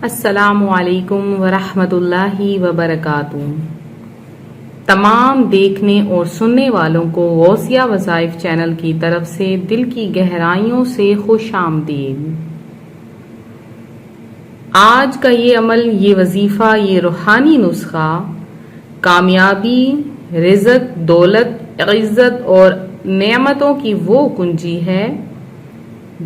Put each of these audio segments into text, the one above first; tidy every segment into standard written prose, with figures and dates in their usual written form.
السلام علیکم ورحمۃ اللہ وبرکاتہ۔ تمام دیکھنے اور سننے والوں کو غوثیہ وظائف چینل کی طرف سے دل کی گہرائیوں سے خوش آمدید۔ آج کا یہ عمل، یہ وظیفہ، یہ روحانی نسخہ کامیابی، رزق، دولت، عزت اور نعمتوں کی وہ کنجی ہے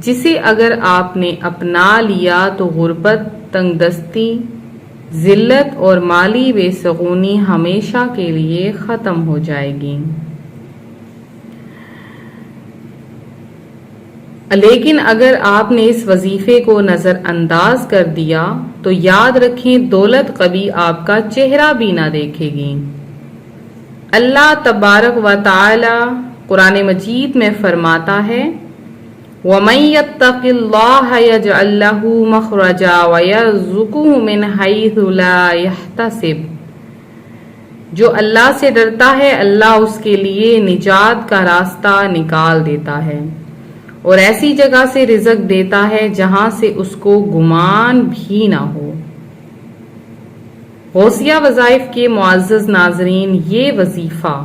جسے اگر آپ نے اپنا لیا تو غربت، تنگ دستی، ذلت اور مالی بے سکونی ہمیشہ کے لیے ختم ہو جائے گی۔ لیکن اگر آپ نے اس وظیفے کو نظر انداز کر دیا تو یاد رکھیں دولت کبھی آپ کا چہرہ بھی نہ دیکھے گی۔ اللہ تبارک و تعالی قرآن مجید میں فرماتا ہے وَمَن يَتَّقِ اللَّهَ يَجْعَل لَّهُ مَخْرَجًا وَيَرْزُقْهُ مِنْ حَيْثُ لَا يَحْتَسِبُ۔ جو اللہ سے ڈرتا ہے اللہ اس کے لیے نجات کا راستہ نکال دیتا ہے اور ایسی جگہ سے رزق دیتا ہے جہاں سے اس کو گمان بھی نہ ہو۔ غوثیہ وظائف کے معزز ناظرین، یہ وظیفہ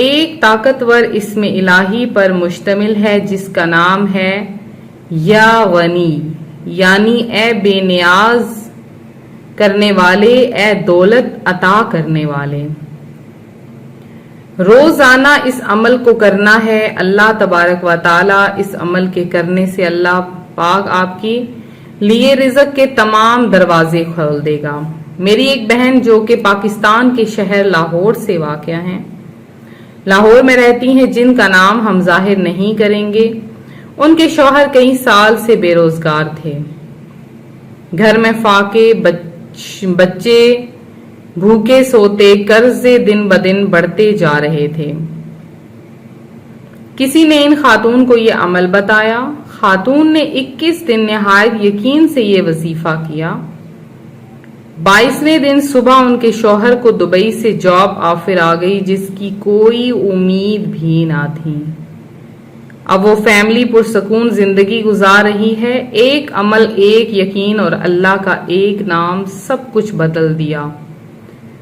ایک طاقتور اسم الہی پر مشتمل ہے جس کا نام ہے یا غنی، یعنی اے بے نیاز کرنے والے، اے دولت عطا کرنے والے۔ روزانہ اس عمل کو کرنا ہے۔ اللہ تبارک و تعالی اس عمل کے کرنے سے اللہ پاک آپ کی لیے رزق کے تمام دروازے کھول دے گا۔ میری ایک بہن جو کہ پاکستان کے شہر لاہور سے واقع ہیں، لاہور میں رہتی ہیں، جن کا نام ہم ظاہر نہیں کریں گے، ان کے شوہر کئی سال سے بے روزگار تھے۔ گھر میں فاقے، بچے بھوکے سوتے، قرضے دن بدن بڑھتے جا رہے تھے۔ کسی نے ان خاتون کو یہ عمل بتایا۔ خاتون نے 21 دن نہایت یقین سے یہ وظیفہ کیا۔ 22ویں دن صبح ان کے شوہر کو دبئی سے جاب آفر آ گئی جس کی کوئی امید بھی نہ تھی۔ اب وہ فیملی پرسکون زندگی گزار رہی ہے۔ ایک عمل، ایک یقین اور اللہ کا ایک نام سب کچھ بدل دیا۔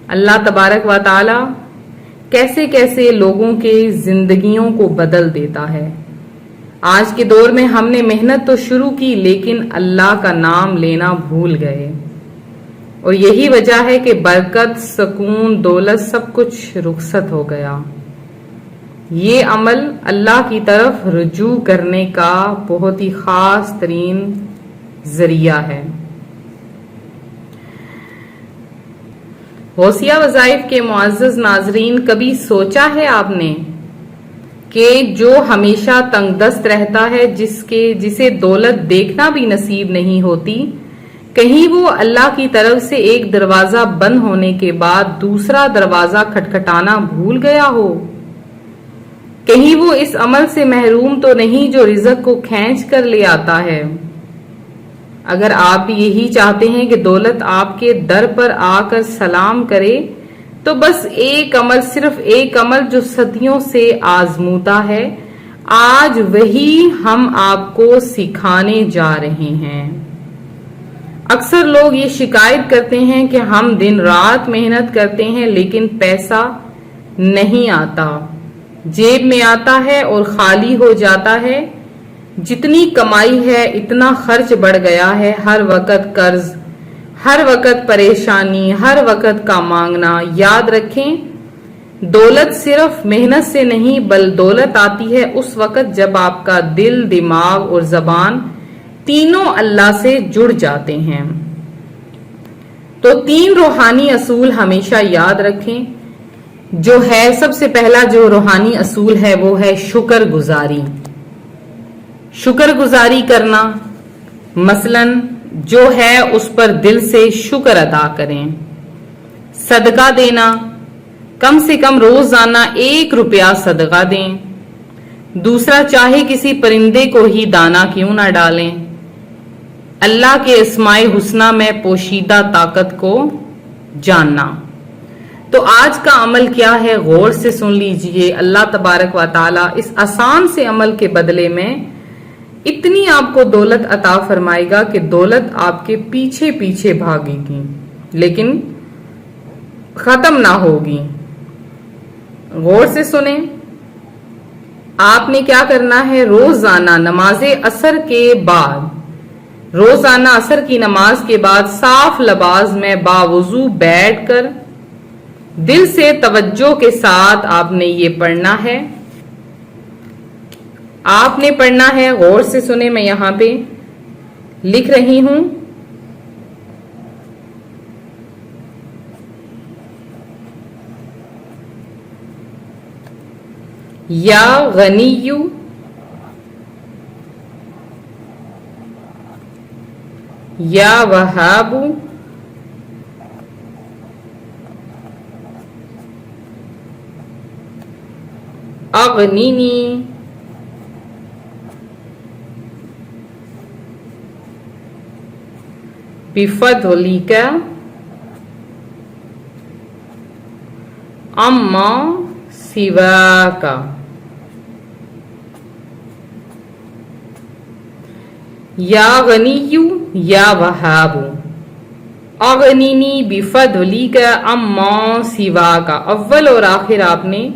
اللہ تبارک و تعالی کیسے کیسے لوگوں کے زندگیوں کو بدل دیتا ہے۔ آج کے دور میں ہم نے محنت تو شروع کی لیکن اللہ کا نام لینا بھول گئے، اور یہی وجہ ہے کہ برکت، سکون، دولت سب کچھ رخصت ہو گیا۔ یہ عمل اللہ کی طرف رجوع کرنے کا بہت ہی خاص ترین ذریعہ ہے۔ غوثیہ وظائف کے معزز ناظرین، کبھی سوچا ہے آپ نے کہ جو ہمیشہ تنگ دست رہتا ہے، جسے دولت دیکھنا بھی نصیب نہیں ہوتی، کہیں وہ اللہ کی طرف سے ایک دروازہ بند ہونے کے بعد دوسرا دروازہ کھٹکھٹانا بھول گیا ہو؟ کہیں وہ اس عمل سے محروم تو نہیں جو رزق کو کھینچ کر لے آتا ہے؟ اگر آپ بھی یہی چاہتے ہیں کہ دولت آپ کے در پر آ کر سلام کرے تو بس ایک عمل، صرف ایک عمل جو صدیوں سے آزموتا ہے، آج وہی ہم آپ کو سکھانے جا رہے ہیں۔ اکثر لوگ یہ شکایت کرتے ہیں کہ ہم دن رات محنت کرتے ہیں لیکن پیسہ نہیں آتا، جیب میں آتا ہے اور خالی ہو جاتا ہے۔ جتنی کمائی ہے اتنا خرچ بڑھ گیا ہے، ہر وقت قرض، ہر وقت پریشانی، ہر وقت کا مانگنا۔ یاد رکھیں دولت صرف محنت سے نہیں بل دولت آتی ہے اس وقت جب آپ کا دل، دماغ اور زبان تینوں اللہ سے جڑ جاتے ہیں۔ تو 3 روحانی اصول ہمیشہ یاد رکھیں۔ جو ہے سب سے پہلا جو روحانی اصول ہے وہ ہے شکر گزاری۔ شکر گزاری کرنا، مثلا جو ہے اس پر دل سے شکر ادا کریں۔ صدقہ دینا، کم سے کم روزانہ 1 روپیہ صدقہ دیں۔ دوسرا، چاہے کسی پرندے کو ہی دانہ کیوں نہ ڈالیں۔ اللہ کے اسماء حسنہ میں پوشیدہ طاقت کو جاننا۔ تو آج کا عمل کیا ہے، غور سے سن لیجئے۔ اللہ تبارک و تعالی اس آسان سے عمل کے بدلے میں اتنی آپ کو دولت عطا فرمائے گا کہ دولت آپ کے پیچھے پیچھے بھاگے گی لیکن ختم نہ ہوگی۔ غور سے سنیں، آپ نے کیا کرنا ہے، روزانہ نماز عصر کے بعد، روزانہ عصر کی نماز کے بعد صاف لباس میں باوضو بیٹھ کر دل سے توجہ کے ساتھ آپ نے یہ پڑھنا ہے۔ آپ نے پڑھنا ہے، غور سے سنیں، میں یہاں پہ لکھ رہی ہوں، یا غنی یا وہاب اغنینی بفضلک عما سواک۔ یا غنی یا وہاب اغنینی بفضلک عما سواک۔ اول اور آخر آپ نے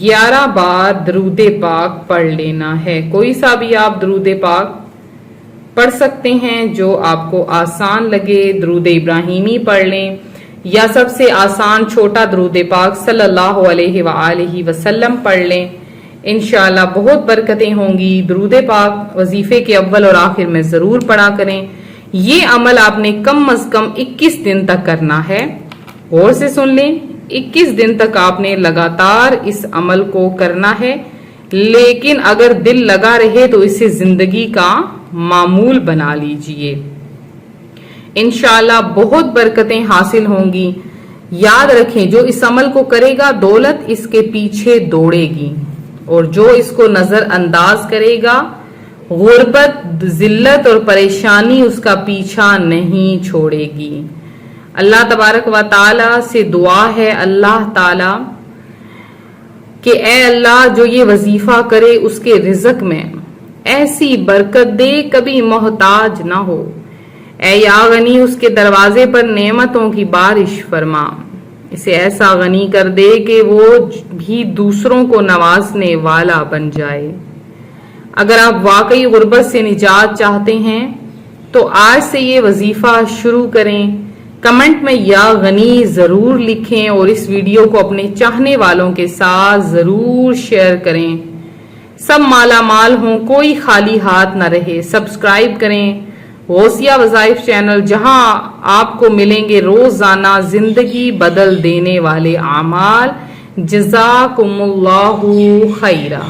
11 بار درود پاک پڑھ لینا ہے۔ کوئی سا بھی آپ درود پاک پڑھ سکتے ہیں جو آپ کو آسان لگے، درود ابراہیمی پڑھ لیں یا سب سے آسان چھوٹا درود پاک صلی اللہ علیہ وآلہ وسلم پڑھ لیں، انشاءاللہ بہت برکتیں ہوں گی۔ درود پاک وظیفے کے اول اور آخر میں ضرور پڑھا کریں۔ یہ عمل آپ نے کم از کم 21 دن تک کرنا ہے۔ غور سے سن لیں، 21 دن تک آپ نے لگاتار اس عمل کو کرنا ہے، لیکن اگر دل لگا رہے تو اسے زندگی کا معمول بنا لیجئے، انشاءاللہ بہت برکتیں حاصل ہوں گی۔ یاد رکھیں، جو اس عمل کو کرے گا دولت اس کے پیچھے دوڑے گی، اور جو اس کو نظر انداز کرے گا غربت، ذلت اور پریشانی اس کا پیچھا نہیں چھوڑے گی۔ اللہ تبارک و تعالی سے دعا ہے اللہ تعالی کہ اے اللہ جو یہ وظیفہ کرے اس کے رزق میں ایسی برکت دے کبھی محتاج نہ ہو۔ اے یا غنی اس کے دروازے پر نعمتوں کی بارش فرما، اسے ایسا غنی کر دے کہ وہ بھی دوسروں کو نوازنے والا بن جائے۔ اگر آپ واقعی غربت سے نجات چاہتے ہیں تو آج سے یہ وظیفہ شروع کریں۔ کمنٹ میں یا غنی ضرور لکھیں اور اس ویڈیو کو اپنے چاہنے والوں کے ساتھ ضرور شیئر کریں۔ سب مالا مال ہوں، کوئی خالی ہاتھ نہ رہے۔ سبسکرائب کریں غوثیہ وظائف چینل، جہاں آپ کو ملیں گے روزانہ زندگی بدل دینے والے اعمال۔ جزاکم اللہ خیرا۔